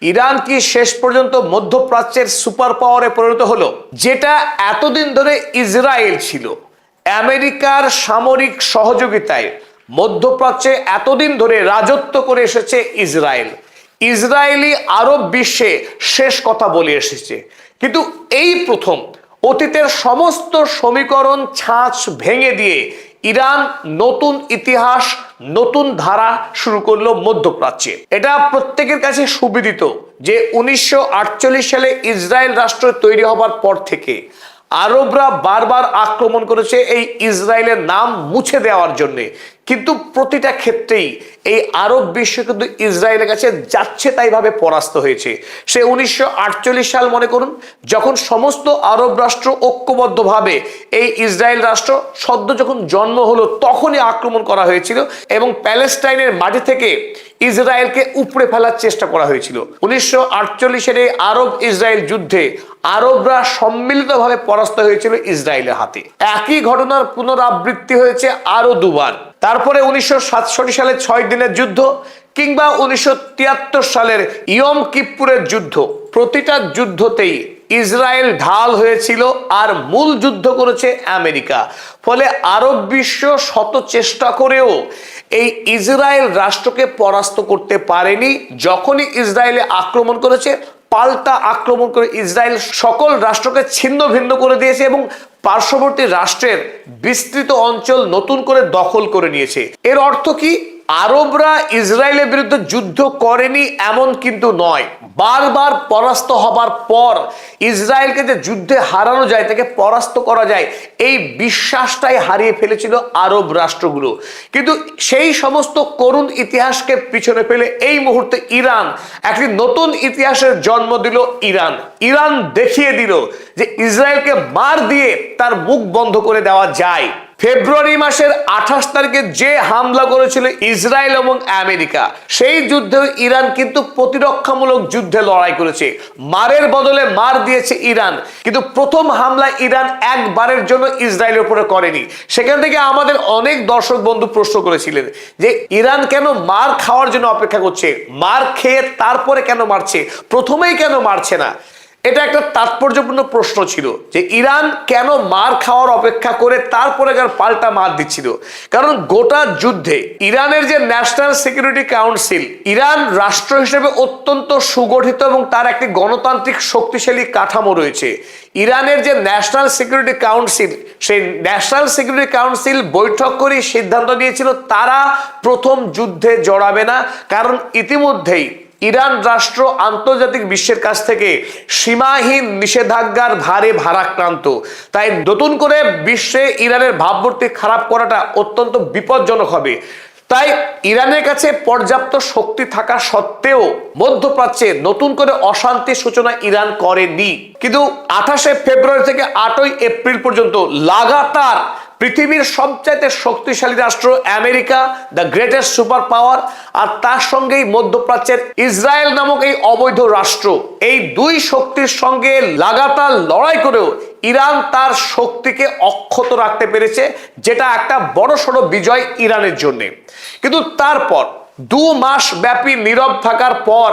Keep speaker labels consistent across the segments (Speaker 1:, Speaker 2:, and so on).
Speaker 1: Iran কি শেষ পর্যন্ত মধ্যপ্রাচ্যের সুপার পাওয়ারে পরিণত হলো? যেটা এতদিন ধরে ইসরায়েল ছিল, আমেরিকার সামরিক সহযোগিতায় মধ্যপ্রাচ্যে এতদিন ধরে রাজত্ব করে এসেছে ইসরায়েল। ইসরায়েলি আরব বিশ্বে শেষ কথা বলে এসেছে, কিন্তু এই প্রথম অতীতের সমস্ত সমীকরণ ছাঁচ ভেঙে দিয়ে ইরান নতুন ইতিহাস, নতুন ধারা শুরু করলো মধ্যপ্রাচ্যে। এটা প্রত্যেকের কাছে সুবিদিত যে 1948 সালে ইসরায়েল রাষ্ট্র তৈরি হবার পর থেকে আরবরা বারবার আক্রমণ করেছে এই ইসরায়েলের নাম মুছে দেওয়ার জন্য, কিন্তু প্রতিটা ক্ষেত্রেই এই আরব বিশ্ব কিন্তু ইসরায়েলের কাছে যাচ্ছে তাই ভাবে পরাস্ত হয়েছে। সে 1948 সাল মনে করুন, যখন সমস্ত আরব রাষ্ট্র ঐক্যবদ্ধভাবে এই ইসরায়েল রাষ্ট্র সদ্য যখন জন্ম হলো তখনই আক্রমণ করা হয়েছিল এবং প্যালেস্টাইনের মাটি থেকে ইসরায়েলকে উপড়ে ফেলার চেষ্টা করা হয়েছিল। 1948 এর আরব ইসরায়েল যুদ্ধে আরবরা সম্মিলিতভাবে পরাস্ত হয়েছিল ইসরায়েলের হাতে। একই ঘটনার পুনরাবৃত্তি হয়েছে আরো দুবার। তারপরে 1967 সালের 6 দিনের যুদ্ধ কিংবা 1973 সালের ইয়ম কিপ্পুরের যুদ্ধ, প্রতিটা যুদ্ধতেই ইসরায়েল ঢাল হয়েছিল আর মূল যুদ্ধ করেছে আমেরিকা। ফলে আরব বিশ্ব শত চেষ্টা করেও এই ইসরায়েল রাষ্ট্রকে পরাস্ত করতে পারেনি। যখনই ইসরায়েলে আক্রমণ করেছে, পাল্টা আক্রমণ করে ইসরায়েল সকল রাষ্ট্রকে ছিন্ন ভিন্ন করে দিয়েছে এবং পার্শ্ববর্তী রাষ্ট্রের বিস্তৃত অঞ্চল নতুন করে দখল করে নিয়েছে। এর অর্থ কি? আরবরা ইসরায়েলের বিরুদ্ধে যুদ্ধ করেনি এমন কিন্তু নয়, বারবার পরাস্ত হবার পর ইসরায়েলকে যে যুদ্ধে হারানো যায়, তাকে পরাস্ত করা যায়, এই বিশ্বাসটাই হারিয়ে ফেলেছিল আরব রাষ্ট্রগুলো। কিন্তু সেই সমস্ত করুণ ইতিহাসকে পিছনে ফেলে এই মুহূর্তে ইরান একটি নতুন ইতিহাসের জন্ম দিল। ইরান দেখিয়ে দিল যে ইসরায়েলকে মার দিয়ে তার মুখ বন্ধ করে দেওয়া যায়। ফেব্রুয়ারি মাসের 28 তারিখে যে হামলা করেছিল ইসরায়েল এবং আমেরিকা, সেই যুদ্ধে ইরান কিন্তু প্রতিরক্ষামূলক যুদ্ধে লড়াই করেছে, মারের বদলে মার দিয়েছে ইরান। কিন্তু প্রথম হামলা ইরান একবারের জন্য ইসরায়েলের উপরে করেনি। সেখান থেকে আমাদের অনেক দর্শক বন্ধু প্রশ্ন করেছিলেন যে ইরান কেন মার খাওয়ার জন্য অপেক্ষা করছে, মার খেয়ে তারপরে কেন মারছে, প্রথমেই কেন মারছে না? এটা একটা তাৎপর্যপূর্ণ প্রশ্ন ছিল যে ইরান কেন মার খাওয়ার অপেক্ষা করে তারপরে পাল্টা মার দিচ্ছিল। কারণ গোটা যুদ্ধে ইরানের যে ন্যাশনাল সিকিউরিটি কাউন্সিল, ইরান রাষ্ট্র হিসেবে অত্যন্ত সুগঠিত এবং তার একটি গণতান্ত্রিক শক্তিশালী কাঠামো রয়েছে। ইরানের যে ন্যাশনাল সিকিউরিটি কাউন্সিল, সেই ন্যাশনাল সিকিউরিটি কাউন্সিল বৈঠক করে সিদ্ধান্ত নিয়েছিল তারা প্রথম যুদ্ধে জড়াবে না, কারণ ইতিমধ্যেই ইরান রাষ্ট্র আন্তর্জাতিক বিশ্বের কাছ থেকে সীমাহীন নিষেধাজ্ঞার ভারে ভারাক্রান্ত। তাই নতুন করে বিশ্বে ইরানের ভাবমূর্তি খারাপ করাটা অত্যন্ত বিপজ্জনক হবে। তাই ইরানের কাছে পর্যাপ্ত শক্তি থাকা সত্ত্বেও মধ্যপ্রাচ্যে নতুন করে অশান্তির সূচনা ইরান করেনি। কিন্তু 28 ফেব্রুয়ারি থেকে 8 এপ্রিল পর্যন্ত লাগাতার পৃথিবীর সবচাইতে শক্তিশালী রাষ্ট্র America, the greatest super power, আর তার সঙ্গেই মধ্যপ্রাচ্যের ইসরায়েল নামক এই অবৈধ রাষ্ট্র, এই দুই শক্তির সঙ্গে লাগাতার লড়াই করেও ইরান তার শক্তিকে অক্ষত রাখতে পেরেছে, যেটা একটা বড়সড় বিজয় ইরানের জন্য। কিন্তু তারপর 2 মাস ব্যাপী নীরব থাকার পর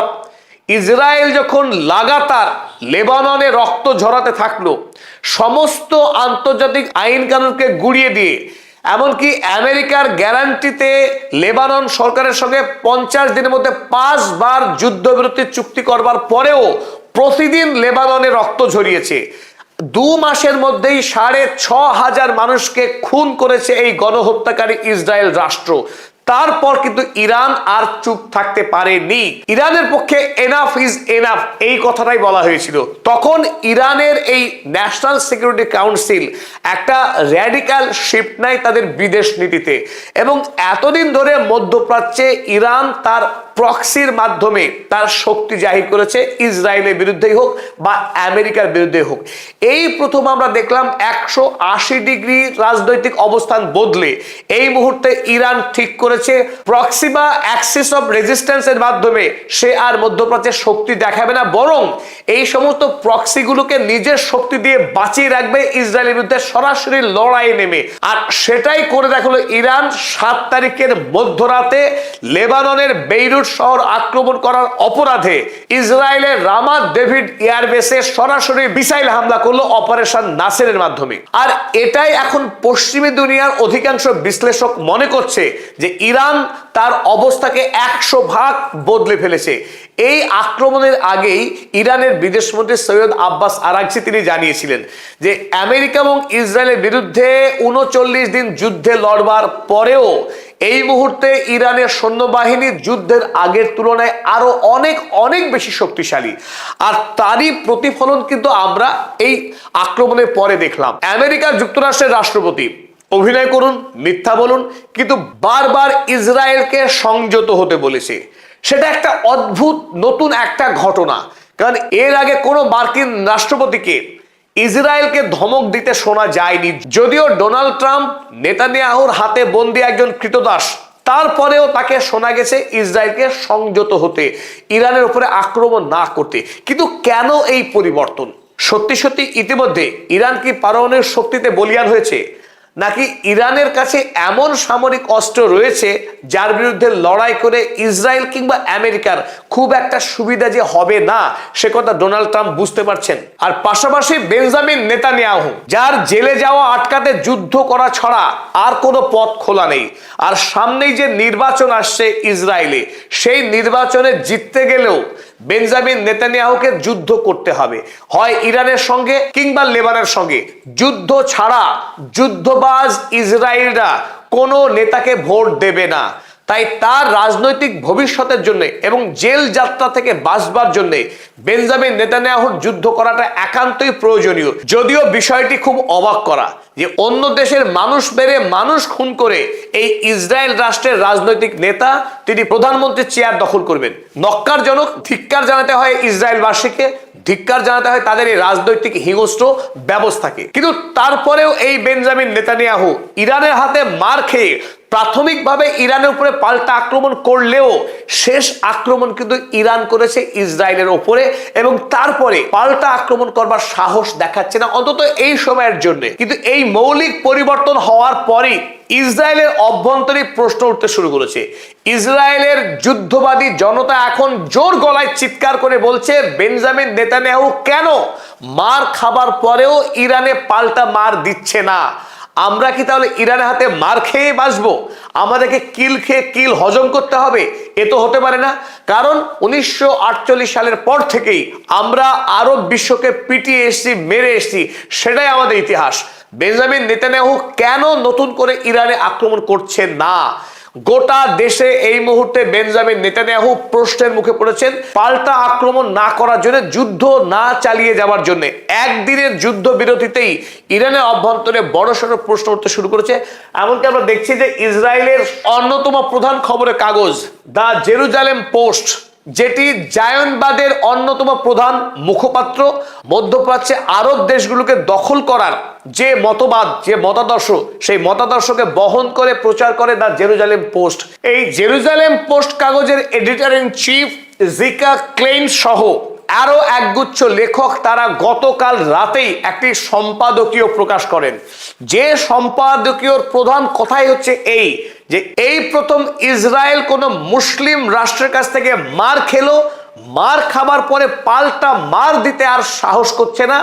Speaker 1: ইসরায়েল যখন লাগাতার লেবাননে রক্ত ঝরাতে থাকলো, সমস্ত আন্তর্জাতিক আইন কানুনকে গুড়িয়ে দিয়ে, এমনকি আমেরিকার গ্যারান্টিতে লেবানন সরকারের সঙ্গে 50 দিনের মধ্যে 5 বার যুদ্ধবিরতি চুক্তি করবার পরেও প্রতিদিন লেবাননে রক্ত ঝরিয়েছে। 2 মাসের মধ্যেই 6,500 মানুষকে খুন করেছে এই গণহত্যাকারী ইসরায়েল রাষ্ট্র। তারপর কিন্তু ইরান আর চুপ থাকতে পারেনি। ইরানের পক্ষে এনাফ ইজ এনাফ এই কথাটাই বলা হয়েছিল। তখন ইরানের এই ন্যাশনাল সিকিউরিটি কাউন্সিল একটা র্যাডিক্যাল শিফট নেয় তাদের বিদেশ নীতিতে, এবং এতদিন ধরে মধ্যপ্রাচ্যে ইরান তার প্রক্সির মাধ্যমে তার শক্তি জাহির করেছে, ইসরায়েলের বিরুদ্ধেই হোক বা আমেরিকার বিরুদ্ধেই হোক। এই প্রথম আমরা দেখলাম 180 ডিগ্রি রাজনৈতিক অবস্থান বদলে এই মুহূর্তে ইরান ঠিক করেছে প্রক্সি বা অ্যাক্সিস অফ রেজিস্ট্যান্স এর মাধ্যমে সে আর মধ্যপ্রাচ্যে শক্তি দেখাবে না, বরং এই সমস্ত প্রক্সিগুলোকে নিজের শক্তি দিয়ে বাঁচিয়ে রাখবে ইসরায়েলের বিরুদ্ধে সরাসরি লড়াইয়ে নেমে। আর সেটাই করে দেখালো ইরান 7 তারিখের মধ্যরাতে লেবাননের বেইরুট বেইরুত শহর আক্রমণ করার অপরাধে ইসরায়েলের রামাত ডেভিড এয়ারবেসে সরাসরি মিসাইল হামলা করলো অপারেশন নাসেরের মাধ্যমে। আর এটাই এখন পশ্চিমী দুনিয়ার অধিকাংশ বিশ্লেষক মনে করছে যে ইরান তার অবস্থাকে 100 ভাগ বদলে ফেলেছে। এই আক্রমণের আগেই ইরানের বিদেশমন্ত্রী সৈয়দ আব্বাস আরাগচি তিনি জানিয়েছিলেন যে আমেরিকা এবং ইসরায়েলের বিরুদ্ধে 39 দিন যুদ্ধে লড়বার পরেও এই মুহূর্তে ইরানের সৈন্যবাহিনী যুদ্ধের আগের তুলনায় আরো অনেক অনেক বেশি শক্তিশালী। আর তারই প্রতিফলন কিন্তু আমরা এই আক্রমণের পরে দেখলাম। আমেরিকা যুক্তরাষ্ট্রের রাষ্ট্রপতি অভিনয় করুন, মিথ্যা বলুন, কিন্তু বারবার ইসরায়েলকে সংযত হতে বলেছে। সেটা একটা অদ্ভুত নতুন একটা ঘটনা, কারণ এর আগে কোনো মার্কিন রাষ্ট্রপতিকে ইসরায়েলকে ধমক দিতে শোনা যায়নি। যদিও ডোনাল্ড ট্রাম্প নেতানিয়াহুর হাতে বন্দী একজন ক্রীতদাস, তারপরেও তাকে শোনা গেছে ইসরায়েলকে সংযত হতে, ইরানের উপরে আক্রমণ না করতে। কিন্তু কেন এই পরিবর্তন? সত্যি সত্যি ইতিমধ্যে ইরান কি পারমাণবিক শক্তিতে বলিয়ান হয়েছে, নাকি ইরানের কাছে এমন সামরিক অস্ত্র রয়েছে যার বিরুদ্ধে লড়াই করে ইসরায়েল কিংবা আমেরিকার খুব একটা সুবিধা যে হবে না সে কথা ডোনাল্ড ট্রাম্প বুঝতে পারছেন? আর পাশাপাশি বেঞ্জামিন নেতানিয়াহু, যার জেলে যাওয়া আটকাতে যুদ্ধ করা ছাড়া আর কোনো পথ খোলা নেই, আর সামনেই যে নির্বাচন আসছে ইসরায়েলে, সেই নির্বাচনে জিততে গেলেও বেঞ্জামিন নেতানিয়াহুকে যুদ্ধ করতে হবে, হয় ইরানের সঙ্গে কিংবা লেবাননের সঙ্গে। যুদ্ধ ছাড়া যুদ্ধবাজ ইসরায়েলরা কোনো নেতাকে ভোট দেবে না। তাই তার রাজনৈতিক ভবিষ্যতের জন্য এবং জেল যাত্রা থেকে বাঁচবার জন্য বেঞ্জামিন নেতানিয়াহুর যুদ্ধ করাটা একান্তই প্রয়োজনীয়। যদিও বিষয়টি খুব অবাক করা যে অন্য দেশের মানুষ মেরে মানুষ খুন করে এই ইসরায়েল রাষ্ট্রের রাজনৈতিক নেতা তিনি প্রধানমন্ত্রীর চেয়ার দখল করবেন। নক্কারজনক। ধিক্কার জানাতে হয় ইসরায়েলবাসীকে, ধিক্কার জানাতে হয় তাদের এই রাজনৈতিক হিংস্র ব্যবস্থাকে। কিন্তু তারপরেও এই বেঞ্জামিন নেতানিয়াহু ইরানের হাতে মার খেয়ে প্রাথমিকভাবে ইরানের উপরে পাল্টা আক্রমণ করলেও শেষ আক্রমণ কিন্তু ইরান করেছে ইসরায়েলের উপরে, এবং তারপরে পাল্টা আক্রমণ করবার সাহস দেখাচ্ছে না, অন্তত এই সময়ের জন্য। কিন্তু এই মৌলিক পরিবর্তন হওয়ার পরই ইসরায়েলের অভ্যন্তরীণ প্রশ্ন উঠতে শুরু করেছে। ইসরায়েলের যুদ্ধবাদী জনতা এখন জোর গলায় চিৎকার করে বলছে, বেঞ্জামিন নেতানিয়াহু কেন মার খাবার পরেও ইরানে পাল্টা মার দিচ্ছে না? আমরা কি তাহলে ইরানের হাতে মার খেয়ে বাঁচবো? আমাদেরকে কিল খেয়ে কিল হজম করতে হবে? এ তো হতে পারে না। কারণ 1948 সালের পর থেকেই আমরা আরব বিশ্বকে পিটিয়ে এসেছি, মেরে এসেছি, সেটাই আমাদের ইতিহাস। বেঞ্জামিন নেতানিয়াহু কেন নতুন করে ইরানে আক্রমণ করছে না? গোটা দেশে এই মুহূর্তে বেঞ্জামিন নেতানিয়াহু প্রশ্নের মুখে পড়েছেন, পাল্টা আক্রমণ না করার জন্য, যুদ্ধ না চালিয়ে যাওয়ার জন্য। একদিনের যুদ্ধ বিরতিতেই ইরানের অভ্যন্তরে বড়সড় প্রশ্ন উঠতে শুরু করেছে। এমনকি আমরা দেখছি যে ইসরায়েলের অন্যতম প্রধান খবরের কাগজ দ্য জেরুজালেম পোস্ট, যেটি জায়নবাদের অন্যতম প্রধান মুখপাত্র, মধ্যপ্রাচ্যে আরব দেশগুলোকে দখল করার যে মতবাদ, যে মতাদর্শ, সেই মতাদর্শকে বহন করে প্রচার করে দ্য জেরুজালেম পোস্ট। এই জেরুজালেম পোস্ট কাগজের editor in chief Zika Klein সহ আরো একগুচ্ছ লেখক তারা গতকাল রাতেই একটি সম্পাদকীয় প্রকাশ করেন। যে সম্পাদকীয়র প্রধান কথাই হচ্ছে এই যে এই প্রথম ইসরায়েল কোনো মুসলিম রাষ্ট্রের কাছ থেকে মার খেলো, মার খাবার পরে পাল্টা মার দিতে আর সাহস করছে না,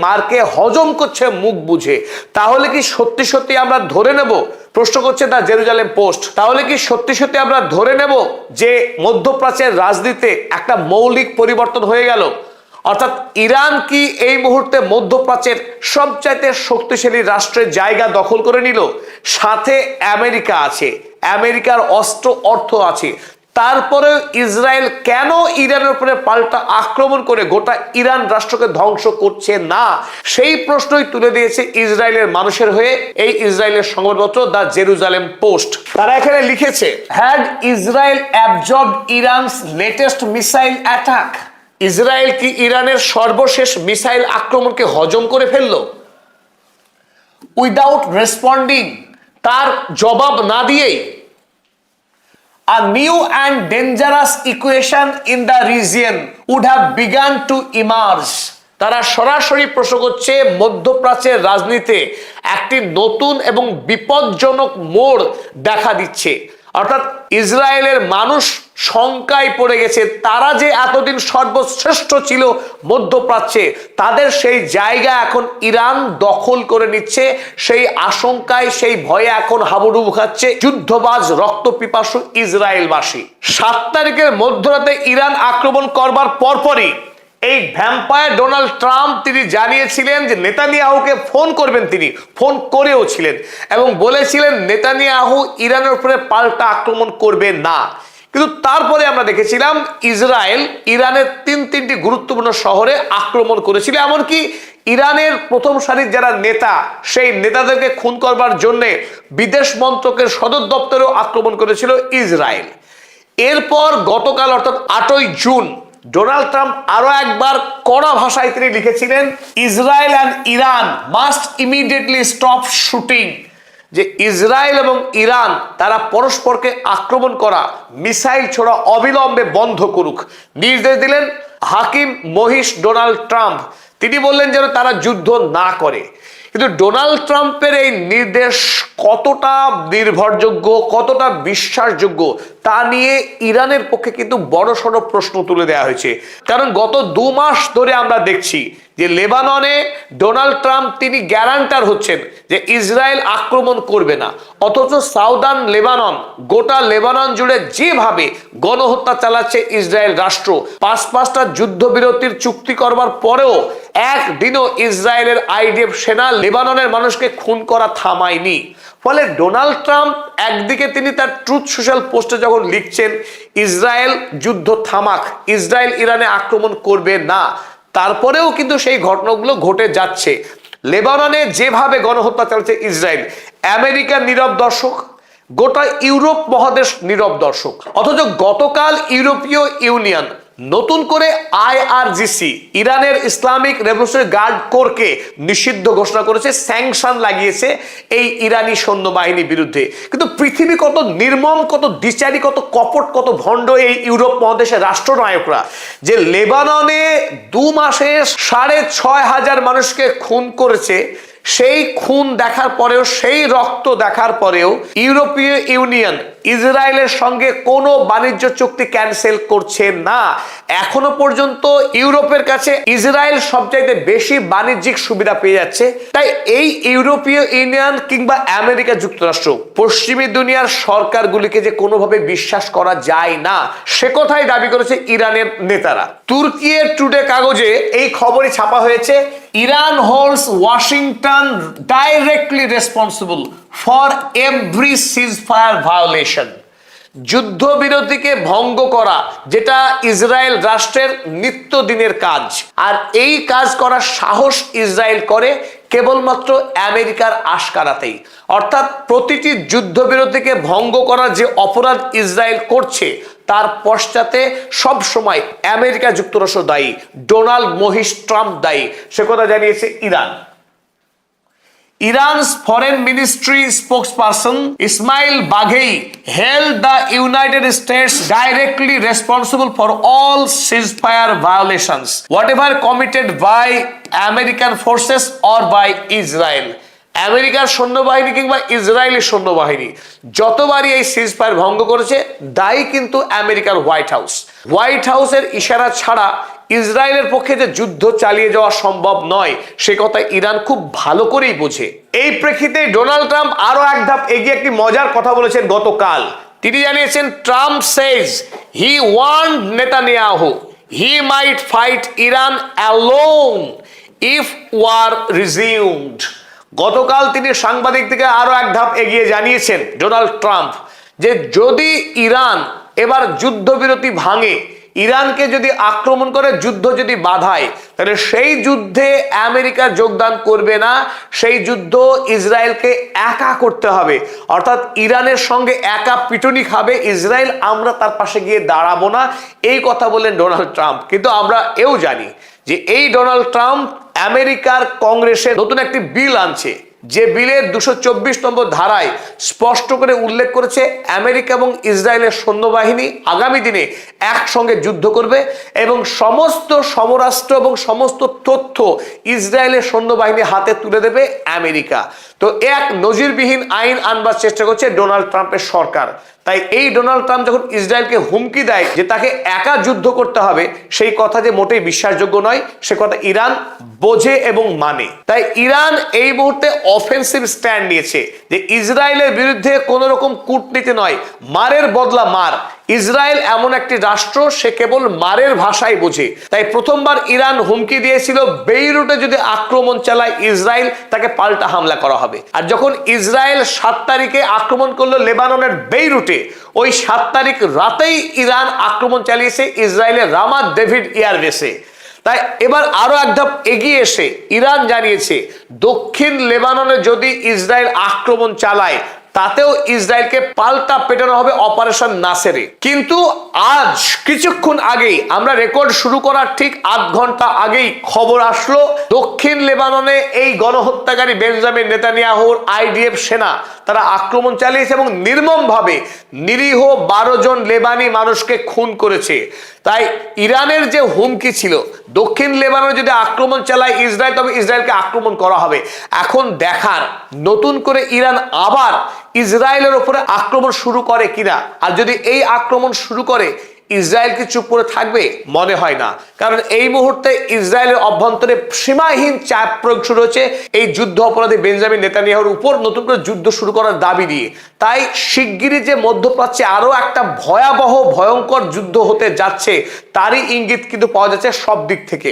Speaker 1: মারকে হজম করছে মুখ বুঝে। তাহলে কি সত্যি সত্যি আমরা ধরে নেব, প্রশ্ন করছে দ্য জেরুজালেম পোস্ট, তাহলে কি সত্যি সত্যি আমরা ধরে নেব যে মধ্যপ্রাচ্যের রাজনীতিতে একটা মৌলিক পরিবর্তন হয়ে গেল? অর্থাৎ ইরান কি এই মুহূর্তে মধ্যপ্রাচ্যের সবচাইতে শক্তিশালী রাষ্ট্রের জায়গা দখল করে নিল? সাথে আমেরিকা আছে, আমেরিকার অস্ত্র অর্থ আছে। তারপরে ইসরায়েল কেন ইরানের উপরে পাল্টা আক্রমণ করে গোটা ইরান রাষ্ট্রকে ধ্বংস করছে না? সেই প্রশ্নই তুলে দিয়েছে ইসরায়েলের মানুষের হয়ে এই ইসরায়েলের সংবাদপত্র দ্য জেরুজালেম পোস্ট। তারা এখানে লিখেছে, had Israel absorbed ইরানস latest missile attack? Israel কি ইরানের সর্বশেষ মিসাইল আক্রমণকে হজম করে ফেললো? উইদাউট রেসপন্ডিং, তার জবাব না দিয়েই a new and dangerous equation in the region would have begun to emerge. তারা সরাসরি প্রশ্ন করছে, মধ্যপ্রাচ্যের রাজনীতিতে একটি নতুন এবং বিপজ্জনক মোড় দেখা দিচ্ছে। অর্থাৎ ইসরায়েলের মানুষ শঙ্কায় পড়ে গেছে, তারা যে এতদিন সর্বশ্রেষ্ঠ ছিল মধ্যপ্রাচ্যে, তাদের সেই জায়গা এখন ইরান দখল করে নিচ্ছে। সেই আশঙ্কায়, সেই ভয়ে এখন হাবুডুবু খাচ্ছে যুদ্ধবাজ রক্ত পিপাসু ইসরায়েলবাসী। 7 তারিখের মধ্যরাতে ইরান আক্রমণ করবার পরপরই এই ভ্যাম্পায়ার ডোনাল্ড ট্রাম্প তিনি জানিয়েছিলেন যে নেতানিয়াহুকে ফোন করবেন, তিনি ফোন করেও ছিলেন এবং বলেছিলেন নেতানিয়াহু ইরানের উপরে পাল্টা আক্রমণ করবে না। কিন্তু তারপরে আমরা দেখেছিলাম ইসরায়েল ইরানের তিনটি গুরুত্বপূর্ণ শহরে আক্রমণ করেছিল, এমনকি ইরানের প্রথম সারির যারা নেতা, সেই নেতাদেরকে খুন করবার জন্য বিদেশ মন্ত্রকের সদর দপ্তরেও আক্রমণ করেছিল ইসরায়েল। এরপর গতকাল অর্থাৎ 8ই জুন ডোনাল্ড ট্রাম্প আরো একবার কড়া ভাষায় তিনি লিখেছিলেন, Israel and Iran must immediately stop shooting, যে ইসরায়েল এবং ইরান তারা পরস্পরকে আক্রমণ করা, মিসাইল ছোড়া অবিলম্বে বন্ধ করুক। নির্দেশ দিলেন হাকিম মহিষ ডোনাল্ড ট্রাম্প। তিনি বললেন যেন তারা যুদ্ধ না করে। কিন্তু ডোনাল্ড ট্রাম্পের এই নির্দেশ কতটা নির্ভরযোগ্য, কতটা বিশ্বাসযোগ্য তা নিয়ে ইরানের পক্ষে কিন্তু বড়সড় প্রশ্ন তুলে দেওয়া হয়েছে। কারণ গত 2 মাস ধরে আমরা দেখছি যে লেবাননে ডোনাল্ড ট্রাম্প তিনি গ্যারান্টার হচ্ছেন যে ইসরায়েল আক্রমণ করবে না, অথচ সাউদার্ন লেবানন, গোটা লেবানন জুড়ে যেভাবে গণহত্যা চালাচ্ছে ইসরায়েল রাষ্ট্র, 5টা যুদ্ধবিরতির চুক্তি করবার পরেও একদিনও ইসরায়েলের আইডিএফ সেনা লেবাননের মানুষকে খুন করা থামায়নি। ফলে ডোনাল্ড ট্রাম্প একদিকে তিনি তার ট্রুথ সোশ্যাল পোস্টে যখন লিখছেন ইসরায়েল যুদ্ধ থামাক, ইসরায়েল ইরানে আক্রমণ করবে না, তারপরেও কিন্তু সেই ঘটনাগুলো ঘটে যাচ্ছে। লেবাননে যেভাবে গণহত্যা চালাচ্ছে ইসরায়েল, আমেরিকা নীরব দর্শক, গোটা ইউরোপ মহাদেশ নীরব দর্শক। অথচ গতকাল ইউরোপীয় ইউনিয়ন নতুন করে আইআরজিসি ইরানের ইসলামিক রেভলিউশনারি গার্ড কোরকে নিষিদ্ধ ঘোষণা করেছে, স্যাংশন লাগিয়েছে এই ইরানি সৈন্যবাহিনীর বিরুদ্ধে। কিন্তু পৃথিবী কত নির্মম, কত দ্বিচারী, কত কপট, কত ভণ্ড এই ইউরোপ মহাদেশের রাষ্ট্রনায়করা, যে লেবাননে 2 মাসে 6,500 মানুষকে খুন করেছে। সেই খুন দেখার পরেও, সেই রক্ত দেখার পরেও ইউরোপীয় ইউনিয়ন ইসরায়েলের সঙ্গে কোনো বাণিজ্য চুক্তি ক্যান্সেল করছে না। এখনো পর্যন্ত ইউরোপের কাছে ইসরায়েল সবচাইতে বেশি বাণিজ্যিক সুবিধা পেয়ে যাচ্ছে। তাই এই ইউরোপীয় ইউনিয়ন কিংবা আমেরিকা যুক্তরাষ্ট্র, পশ্চিমী দুনিয়ার সরকারগুলিকে যে কোনোভাবে বিশ্বাস করা যায় না, সে কথাই দাবি করেছে ইরানের নেতারা। তুর্কির টুডে কাগজে এই খবরই ছাপা হয়েছে, Iran holds Washington directly responsible for every ceasefire violation. যুদ্ধবিরতিকে ভঙ্গ করা যেটা ইসরায়েল রাষ্ট্রের নিত্যদিনের কাজ, আর এই কাজ করার সাহস ইসরায়েল করে কেবলমাত্র আমেরিকার আশকারাতেই। অর্থাৎ প্রতিটি যুদ্ধবিরতিকে ভঙ্গ করার যে অপরাধ ইসরায়েল করছে, তার পশ্চাতে সব সময় আমেরিকা যুক্তরাষ্ট্র দায়ী, ডোনাল্ড মহিষ ট্রাম্প দায়ী, সে কথা জানিয়েছে Iran. Iran's foreign ministry spokesperson Ismail Baghei held the United States directly responsible for all ceasefire violations, whatever committed by American forces or by Israel. আমেরিকার সৈন্যবাহিনী কিংবা ইসরায়েলি সৈন্যবাহিনী যতবারই এই সিজফায়ার ভঙ্গ করেছে, দায়ী কিন্তু আমেরিকার হোয়াইট হাউস। হোয়াইট হাউসের ইশারা ছাড়া ইসরায়েলের পক্ষে যে যুদ্ধ চালিয়ে যাওয়া সম্ভব নয়, সে কথা ইরান খুব ভালো করেই বোঝে। এই প্রেক্ষিতে ডোনাল্ড ট্রাম্প আরো এক ধাপ এগিয়ে একটি মজার কথা বলেছেন গতকাল। তিনি জানিয়েছেন, Trump says he warned Netanyahu he might fight Iran alone if war resumed. গতকাল তিনি সাংবাদিকদেরকে আরো এক ধাপ এগিয়ে জানিয়েছেন ডোনাল্ড ট্রাম্প যে যদি ইরান এবার যুদ্ধবিরতি ভাঙে, ইরানকে যদি আক্রমণ করে, যুদ্ধ যদি বাধায়, তাহলে সেই যুদ্ধে আমেরিকা যোগদান করবে না, সেই যুদ্ধ ইসরায়েলকে একা করতে হবে। অর্থাৎ ইরানের সঙ্গে একা পিটুনি খাবে ইসরায়েল, আমরা তার পাশে গিয়ে দাঁড়াবো না, এই কথা বললেন ডোনাল্ড ট্রাম্প। কিন্তু আমরা এও জানি যে এই ডোনাল্ড ট্রাম্প আমেরিকার কংগ্রেসে নতুন একটি বিল আনছে, যে বিলের 224 নম্বর ধারায় স্পষ্ট করে উল্লেখ করেছে আমেরিকা এবং ইসরায়েলের সৈন্যবাহিনী আগামী দিনে একসঙ্গে যুদ্ধ করবে এবং সমস্ত সমরাস্ত্র এবং সমস্ত তথ্য ইসরায়েলের সৈন্যবাহিনী হাতে তুলে দেবে আমেরিকা। তো এক নজিরবিহীন আইন আনবার চেষ্টা করছে ডোনাল্ড ট্রাম্পের সরকার। তাই এই ডোনাল্ড ট্রাম্প যখন ইসরায়েলকে হুমকি দেয় যে তাকে একা যুদ্ধ করতে হবে, সেই কথা যে মোটেই বিশ্বাসযোগ্য নয়, সে কথা ইরান বোঝে এবং মানে। তাই ইরান এই মুহূর্তে অফেন্সিভ স্ট্যান্ড নিয়েছে যে ইসরায়েলের বিরুদ্ধে কোন রকম কূটনীতি নয়, মারের বদলা মার। ইসরায়েল এমন একটি রাষ্ট্র, সে কেবল মারের ভাষাই বোঝে। তাই প্রথমবার ইরান হুমকি দিয়েছিল বেইরুটে যদি আক্রমণ চালায় ইসরায়েল, তাকে পাল্টা হামলা করা হবে। আর যখন ইসরায়েল 7 তারিখে আক্রমণ করলো লেবাননের বেইরুটে, ওই 7 তারিখ রাতেই ইরান আক্রমণ চালিয়েছে ইসরায়েলের রামাত ডেভিড এয়ারবেসে। তাই এবার আরো এক ধাপ এগিয়ে এসে ইরান জানিয়েছে দক্ষিণ লেবাননে যদি ইসরায়েল আক্রমণ চালায় তাতেও ইসরায়েলকে পাল্টা পেটানো হবে অপারেশন নাসেরে। কিন্তু আজ কিছুক্ষণ আগেই, আমরা রেকর্ড শুরু করার ঠিক 8 ঘন্টা আগেই খবর আসলো দক্ষিণ লেবাননে এই গণহত্যাকারী বেঞ্জামিন নেতানিয়াহুর আইডিএফ সেনা তারা আক্রমণ চালিয়েছে এবং নির্মমভাবে নিরীহ 12 জন লেবানি মানুষকে খুন করেছে। তাই ইরানের যে হুমকি ছিল দক্ষিণ লেবাননে যদি আক্রমণ চালায় ইসরায়েল, তবে ইসরায়েলকে আক্রমণ করা হবে। এখন দেখার নতুন করে ইরান আবার ইসরায়েলের উপরে আক্রমণ শুরু করে কিনা। আর যদি এই আক্রমণ শুরু করে, ইসরায়েল কি চুপ করে থাকবে? মনে হয় না। কারণ এই মুহূর্তে ইসরায়েলের অভ্যন্তরে সীমাহীন চাপ প্রয়োগ শুরু হচ্ছে এই যুদ্ধ অপরাধী বেঞ্জামিন নেতানিয়াহুর উপর নতুন করে যুদ্ধ শুরু করার দাবি দিয়ে। তাই শিগগিরই যে মধ্যপ্রাচ্যে আরো একটা ভয়াবহ ভয়ঙ্কর যুদ্ধ হতে যাচ্ছে, তারই ইঙ্গিত কিন্তু পাওয়া যাচ্ছে সব দিক থেকে।